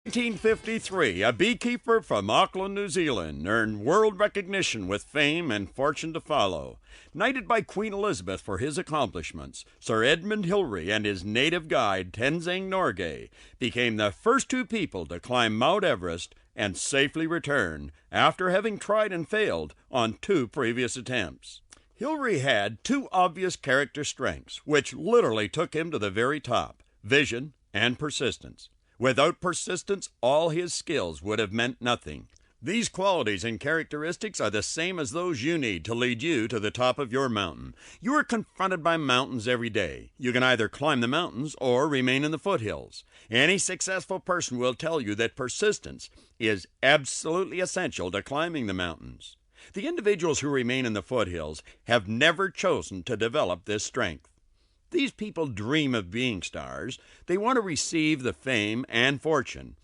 1953, a beekeeper from Auckland, New Zealand, earned world recognition with fame and fortune to follow. Knighted by Queen Elizabeth for his accomplishments, Sir Edmund Hillary and his native guide Tenzing Norgay became the first two people to climb Mount Everest and safely return after having tried and failed on two previous attempts. Hillary had two obvious character strengths, which literally took him to the very top: vision and persistence. Without persistence, all his skills would have meant nothing. These qualities and characteristics are the same as those you need to lead you to the top of your mountain. You are confronted by mountains every day. You can either climb the mountains or remain in the foothills. Any successful person will tell you that persistence is absolutely essential to climbing the mountains. The individuals who remain in the foothills have never chosen to develop this strength. These people dream of being stars. They want to receive the fame and fortune.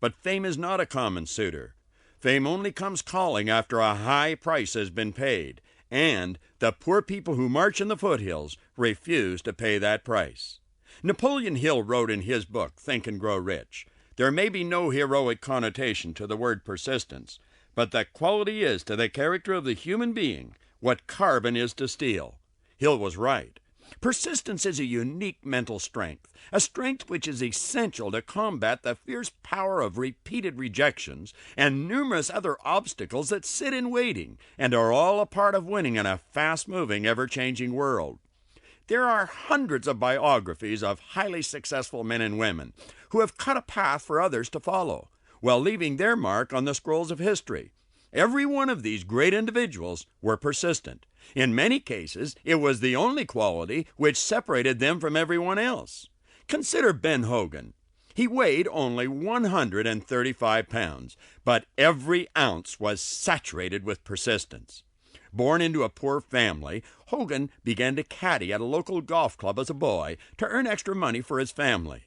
But fame is not a common suitor. Fame only comes calling after a high price has been paid, and the poor people who march in the foothills refuse to pay that price. Napoleon Hill wrote in his book, Think and Grow Rich, "There may be no heroic connotation to the word persistence, but the quality is to the character of the human being what carbon is to steel." Hill was right. Persistence is a unique mental strength, a strength which is essential to combat the fierce power of repeated rejections and numerous other obstacles that sit in waiting and are all a part of winning in a fast-moving, ever-changing world. There are hundreds of biographies of highly successful men and women who have cut a path for others to follow, while leaving their mark on the scrolls of history. Every one of these great individuals were persistent. In many cases, it was the only quality which separated them from everyone else. Consider Ben Hogan. He weighed only 135 pounds, but every ounce was saturated with persistence. Born into a poor family, Hogan began to caddy at a local golf club as a boy to earn extra money for his family.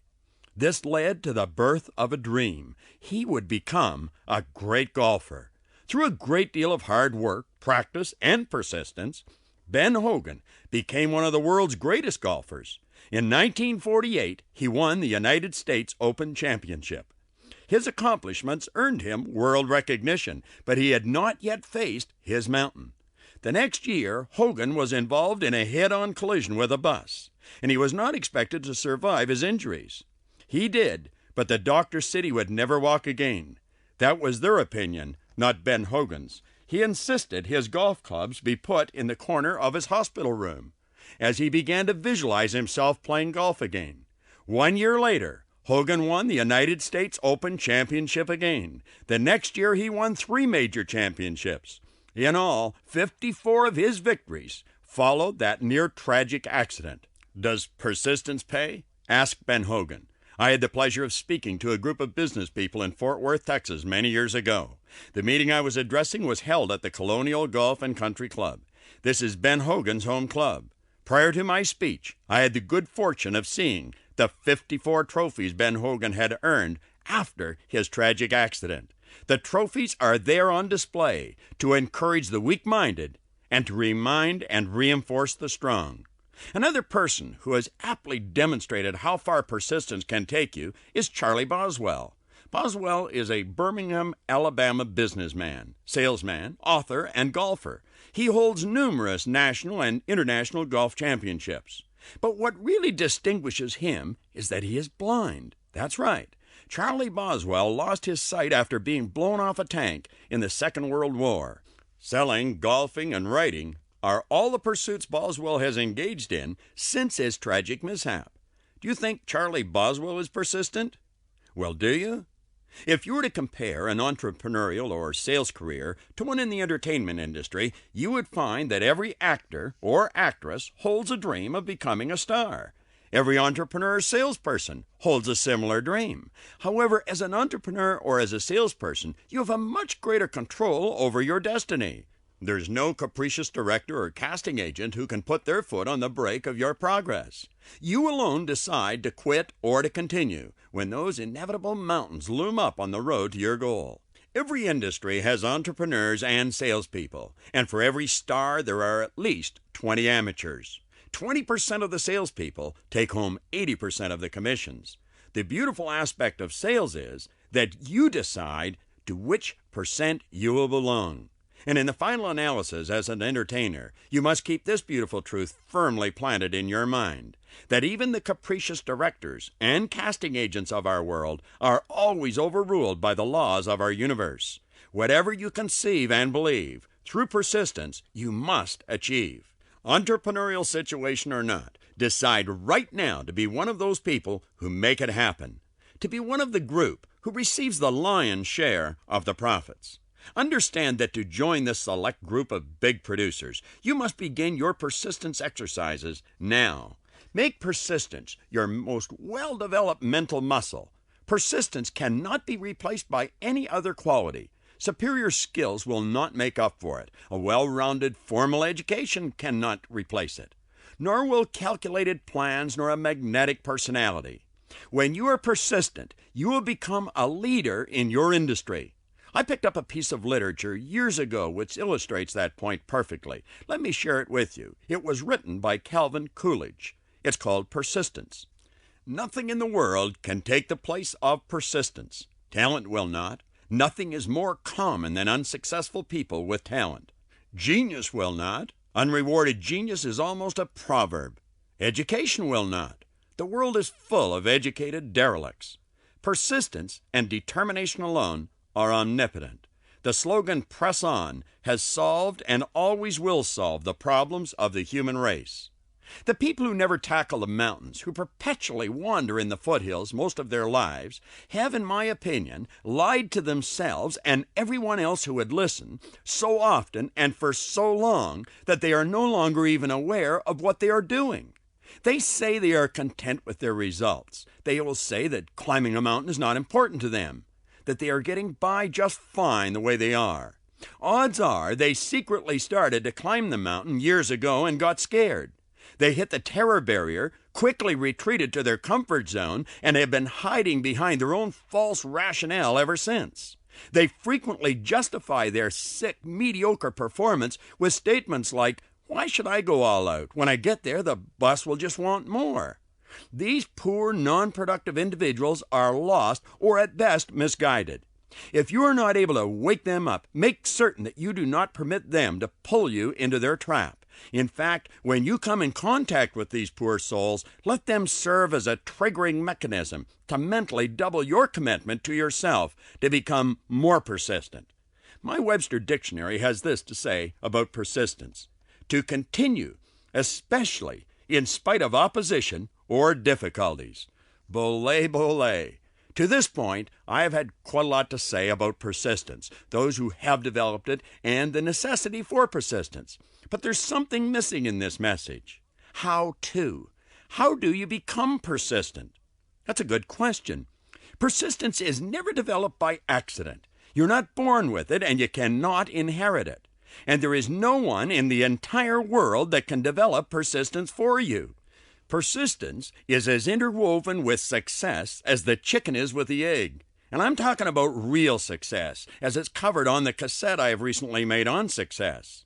This led to the birth of a dream. He would become a great golfer. Through a great deal of hard work, practice, and persistence, Ben Hogan became one of the world's greatest golfers. In 1948, he won the United States Open Championship. His accomplishments earned him world recognition, but he had not yet faced his mountain. The next year, Hogan was involved in a head-on collision with a bus, and he was not expected to survive his injuries. He did, but the doctors said he would never walk again. That was their opinion, not Ben Hogan's. He insisted his golf clubs be put in the corner of his hospital room, as he began to visualize himself playing golf again. 1 year later, Hogan won the United States Open Championship again. The next year, he won 3 major championships. In all, 54 of his victories followed that near-tragic accident. Does persistence pay? Ask Ben Hogan. I had the pleasure of speaking to a group of business people in Fort Worth, Texas, many years ago. The meeting I was addressing was held at the Colonial Golf and Country Club. This is Ben Hogan's home club. Prior to my speech, I had the good fortune of seeing the 54 trophies Ben Hogan had earned after his tragic accident. The trophies are there on display to encourage the weak-minded and to remind and reinforce the strong. Another person who has aptly demonstrated how far persistence can take you is Charlie Boswell. Boswell is a Birmingham, Alabama businessman, salesman, author, and golfer. He holds numerous national and international golf championships. But what really distinguishes him is that he is blind. That's right. Charlie Boswell lost his sight after being blown off a tank in the Second World War. Selling, golfing, and writing are all the pursuits Boswell has engaged in since his tragic mishap. Do you think Charlie Boswell is persistent? Well, do you? If you were to compare an entrepreneurial or sales career to one in the entertainment industry, you would find that every actor or actress holds a dream of becoming a star. Every entrepreneur or salesperson holds a similar dream. However, as an entrepreneur or as a salesperson, you have a much greater control over your destiny. There's no capricious director or casting agent who can put their foot on the brake of your progress. You alone decide to quit or to continue when those inevitable mountains loom up on the road to your goal. Every industry has entrepreneurs and salespeople, and for every star there are at least 20 amateurs. 20% of the salespeople take home 80% of the commissions. The beautiful aspect of sales is that you decide to which percent you will belong. And in the final analysis, as an entertainer, you must keep this beautiful truth firmly planted in your mind, that even the capricious directors and casting agents of our world are always overruled by the laws of our universe. Whatever you conceive and believe, through persistence, you must achieve. Entrepreneurial situation or not, decide right now to be one of those people who make it happen, to be one of the group who receives the lion's share of the profits. Understand that to join this select group of big producers, you must begin your persistence exercises now. Make persistence your most well-developed mental muscle. Persistence cannot be replaced by any other quality. Superior skills will not make up for it. A well-rounded formal education cannot replace it. Nor will calculated plans nor a magnetic personality. When you are persistent, you will become a leader in your industry. I picked up a piece of literature years ago which illustrates that point perfectly. Let me share it with you. It was written by Calvin Coolidge. It's called Persistence. Nothing in the world can take the place of persistence. Talent will not. Nothing is more common than unsuccessful people with talent. Genius will not. Unrewarded genius is almost a proverb. Education will not. The world is full of educated derelicts. Persistence and determination alone are omnipotent. The slogan, "Press on," has solved and always will solve the problems of the human race. The people who never tackle the mountains, who perpetually wander in the foothills most of their lives, have, in my opinion, lied to themselves and everyone else who would listen so often and for so long that they are no longer even aware of what they are doing. They say they are content with their results. They will say that climbing a mountain is not important to them, that they are getting by just fine the way they are. Odds are they secretly started to climb the mountain years ago and got scared. They hit the terror barrier, quickly retreated to their comfort zone, and have been hiding behind their own false rationale ever since. They frequently justify their sick, mediocre performance with statements like, "Why should I go all out? When I get there, the bus will just want more." These poor, non-productive individuals are lost or at best misguided. If you are not able to wake them up, make certain that you do not permit them to pull you into their trap. In fact, when you come in contact with these poor souls, let them serve as a triggering mechanism to mentally double your commitment to yourself to become more persistent. My Webster Dictionary has this to say about persistence: to continue, especially in spite of opposition or difficulties. Bole, bole. To this point, I have had quite a lot to say about persistence, those who have developed it, and the necessity for persistence. But there's something missing in this message. How to? How do you become persistent? That's a good question. Persistence is never developed by accident. You're not born with it, and you cannot inherit it. And there is no one in the entire world that can develop persistence for you. Persistence is as interwoven with success as the chicken is with the egg. And I'm talking about real success, as it's covered on the cassette I have recently made on success.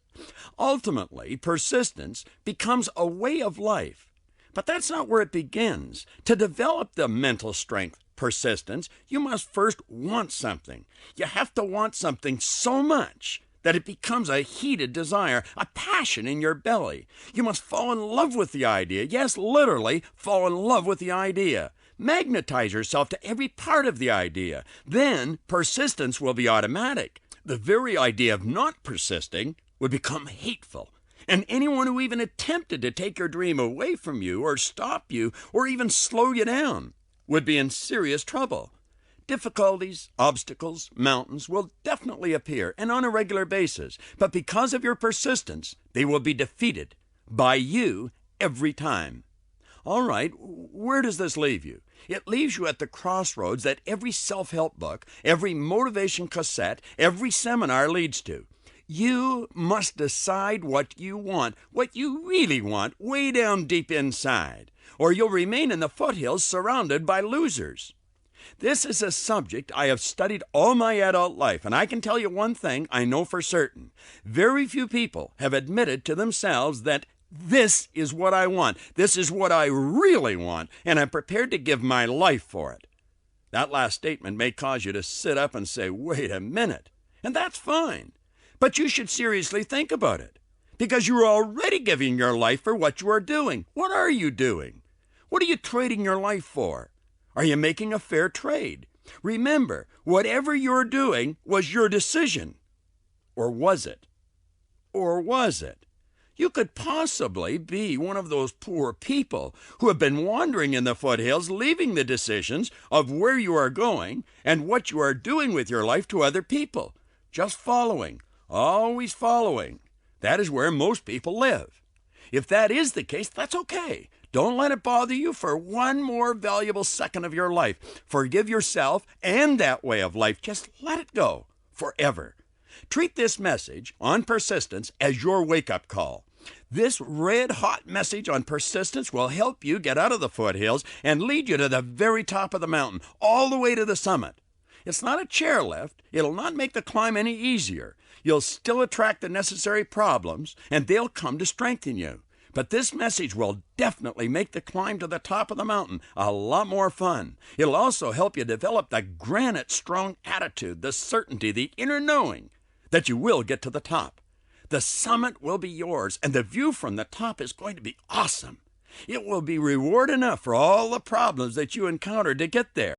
Ultimately, persistence becomes a way of life. But that's not where it begins. To develop the mental strength, persistence, you must first want something. You have to want something so much that it becomes a heated desire, a passion in your belly. You must fall in love with the idea. Yes, literally, fall in love with the idea. Magnetize yourself to every part of the idea. Then persistence will be automatic. The very idea of not persisting would become hateful. And anyone who even attempted to take your dream away from you or stop you or even slow you down would be in serious trouble. Difficulties, obstacles, mountains will definitely appear, and on a regular basis. But because of your persistence, they will be defeated by you every time. All right, where does this leave you? It leaves you at the crossroads that every self-help book, every motivation cassette, every seminar leads to. You must decide what you want, what you really want, way down deep inside, or you'll remain in the foothills surrounded by losers. This is a subject I have studied all my adult life, and I can tell you one thing I know for certain. Very few people have admitted to themselves that this is what I want, this is what I really want, and I'm prepared to give my life for it. That last statement may cause you to sit up and say, wait a minute. And that's fine. But you should seriously think about it, because you are already giving your life for what you are doing. What are you doing? What are you trading your life for? Are you making a fair trade? Remember, whatever you're doing was your decision. Or was it? Or was it? You could possibly be one of those poor people who have been wandering in the foothills, leaving the decisions of where you are going and what you are doing with your life to other people. Just following, always following. That is where most people live. If that is the case, that's okay. Don't let it bother you for one more valuable second of your life. Forgive yourself and that way of life. Just let it go forever. Treat this message on persistence as your wake-up call. This red-hot message on persistence will help you get out of the foothills and lead you to the very top of the mountain, all the way to the summit. It's not a chairlift. It'll not make the climb any easier. You'll still attract the necessary problems, and they'll come to strengthen you. But this message will definitely make the climb to the top of the mountain a lot more fun. It'll also help you develop the granite-strong attitude, the certainty, the inner knowing that you will get to the top. The summit will be yours, and the view from the top is going to be awesome. It will be reward enough for all the problems that you encountered to get there.